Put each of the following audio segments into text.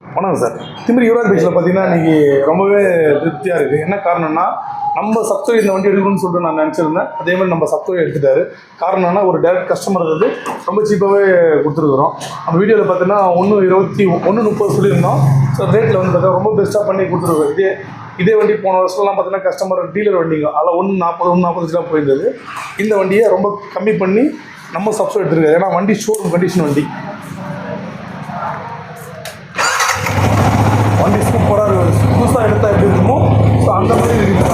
வணக்கம் சார். திமிரி யுவராஜ் பைக்ஸில் பார்த்தீங்கன்னா இன்றைக்கி ரொம்பவே திருப்தியாக இருக்குது. என்ன காரணம்னா, நம்ம சப்ஸ்கிரைப் இந்த வண்டி எடுக்கணும்னு சொல்லிட்டு நான் நினச்சிருந்தேன். அதேமாதிரி நம்ம சப்ஸ்கிரைப் எடுத்துட்டாரு. காரணம்னா ஒரு டேரக்ட் கஸ்டமர் வந்து ரொம்ப சீப்பாகவே கொடுத்துருக்குறோம். நம்ம வீடியோவில் பார்த்தீங்கன்னா 1.30 சொல்லியிருந்தோம். ஸோ ரேட்டில் வந்து பார்த்தீங்கன்னா ரொம்ப பெஸ்ட்டாக பண்ணி கொடுத்துருக்கோம். இதே வண்டி போன வருஷம்லாம் பார்த்தீங்கன்னா கஸ்டமர் டீலர் வண்டிங்க அதில் 1.40 போயிருந்தது. இந்த வண்டியை ரொம்ப கம்மி பண்ணி நம்ம சப்ஸ்கிரைப் எடுத்துருக்காரு. ஏன்னா வண்டி ஷோரூம் கண்டிஷன் வண்டி சூப்பராக இருக்குது. புதுசாக எடுத்தால் எப்படி இருக்குமோ ஸோ அந்த மாதிரி இருக்குது.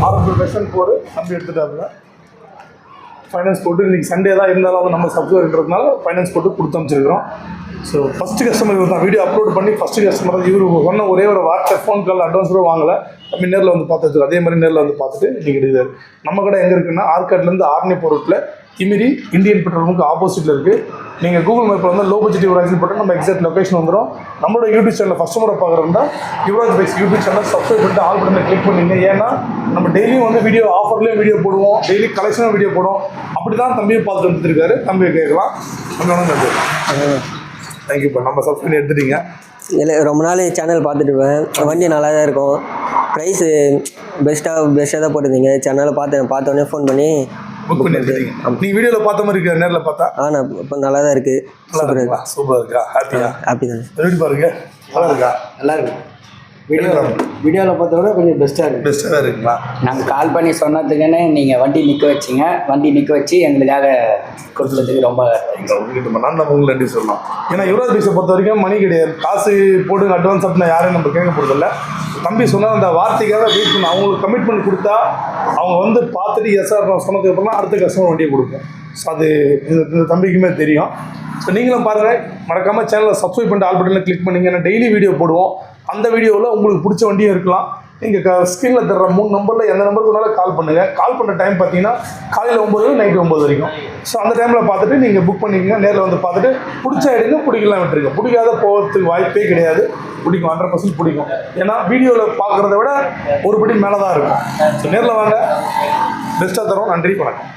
ஆரம்பி வெர்ஷன் 4 நம்பி எடுத்துட்டாங்க. ஃபைனான்ஸ் போட்டு இன்றைக்கி சண்டே தான் இருந்தாலும் வந்து நம்ம சப்ஸ்கிரைப்ன்றதுனால ஃபைனான்ஸ் போட்டு கொடுத்து அமைச்சிருக்கிறோம். ஸோ ஃபஸ்ட்டு கஸ்டமர் இவர் தான். வீடியோ அப்லோட் பண்ணி ஃபஸ்ட்டு கஸ்டமர் தான். இவர் சொன்ன ஒரே ஒரு வாட்ஸ்அப் ஃபோன் கால் அட்வான்ஸ் கூட வாங்கலை. நம்ம நேரில் வந்து பார்த்துட்டு அதே மாதிரி நேரில் வந்து பார்த்துட்டு இன்றைக்கி எடுக்கிறார். நம்ம கடை எங்கே இருக்குன்னா ஆர்காட்லேருந்து ஆர்னி போகிறதுல திமிரி இந்தியன் பெட்ரோல் பங்க் ஆப்போசிட்டில் இருக்குது. நீங்கள் கூகுள் மேப்பில் வந்து லோ பட்ஜெட் யுவராஜ் போட்டு நம்ம எக்ஸாக்ட் லொக்கேஷன் வந்துடும். நம்மளோட யூடியூப் சேனலில் ஃபஸ்ட் முறை பார்க்குறதா Yuvraj bikes YouTube channel subscribe பண்ணிட்டு ஆல் பட்டனை கிளிக் பண்ணிங்க. ஏன்னா நம்ம டெய்லியும் வந்து வீடியோ ஆஃபர்லேயும் வீடியோ போடுவோம், டெய்லி கலெக்ஷனும் வீடியோ போடுவோம். அப்படி தான் தம்பியை பார்த்துட்டு வந்துருக்காரு. தம்பியை கேட்கலாம். தேங்க்யூப்பா. நம்ம சப்ஸ்கிரைப் எடுத்துட்டீங்க. இல்லை, ரொம்ப நாள் சேனல் பார்த்துட்டுருப்பேன். வண்டி நல்லா தான் இருக்கும். ப்ரைஸு பெஸ்ட்டாக தான் போட்டிருந்தீங்க. சேனலை பார்த்தோன்னே ஃபோன் பண்ணி புக் பண்ணி எடுத்துட்டீங்க. நீங்கள் வீடியோவில் பார்த்த மாதிரி இருக்கா? நேரில் பார்த்தா நான் இப்போ நல்லா தான் இருக்குது. சூப்பராக இருக்கா? ஹாப்பி தான். எப்படி பாருங்க, நல்லா இருக்கா? நல்லா இருக்கு. வீடியோவில் பார்த்தா விட கொஞ்சம் பெஸ்ட்டாக தான் இருக்குங்களா? நாங்கள் கால் பண்ணி சொன்னதுக்குன்னு நீங்கள் வண்டி நிற்க வச்சிங்க. வண்டி நிற்க வச்சு எங்களுக்காக கொடுத்ததுக்கு ரொம்ப நான் நம்ம உங்களுக்கு நன்றி சொல்லலாம். ஏன்னா யுவராஜ் பைக்ஸை பொறுத்த வரைக்கும் மணி கிடையாது. காசு போட்டு அட்வான்ஸ் அப்படின்னா யாரையும் நம்ம கேட்க போகிறதில்ல. தம்பி சொன்னால் அந்த வார்த்தைக்காக வெயிட் பண்ண அவங்களுக்கு கமிட்மெண்ட் கொடுத்தா அவங்க வந்து பார்த்துட்டு எஸ்ஆர் சொன்னதுக்கு அப்புறம் அடுத்த கஸ்டமர் வண்டியை கொடுப்போம். ஸோ அது இந்த தம்பிக்குமே தெரியும். ஸோ நீங்களும் பாருங்கள், மறக்காமல் சேனலை சப்ஸ்கிரைப் பண்ணிட்டு ஆல் பட்டனில் கிளிக் பண்ணிங்க. ஏன்னா டெய்லி வீடியோ போடுவோம். அந்த வீடியோவில் உங்களுக்கு பிடிச்ச வண்டியும் இருக்கலாம். நீங்கள் ஸ்க்ரீனில் தர்ற 3 நம்பரில் எந்த நம்பருக்கு வேணாலும் கால் பண்ணுங்கள். கால் பண்ணுற டைம் பார்த்தீங்கன்னா காலையில் 9 நைட்டு 9 வரைக்கும். ஸோ அந்த டைமில் பார்த்துட்டு நீங்கள் புக் பண்ணிக்கங்க. நேரில் வந்து பார்த்துட்டு பிடிச்ச எடுங்க, பிடிக்கலாம் விட்டுருங்க. பிடிக்காத போகிறதுக்கு வாய்ப்பே கிடையாது. பிடிக்கும், 100% பிடிக்கும். ஏன்னா வீடியோவில் பார்க்குறத விட ஒரு படி மேலே தான் இருக்கும். ஸோ நேரில் வாங்க, பெஸ்ட்டாக தரோம். நன்றி, வணக்கம்.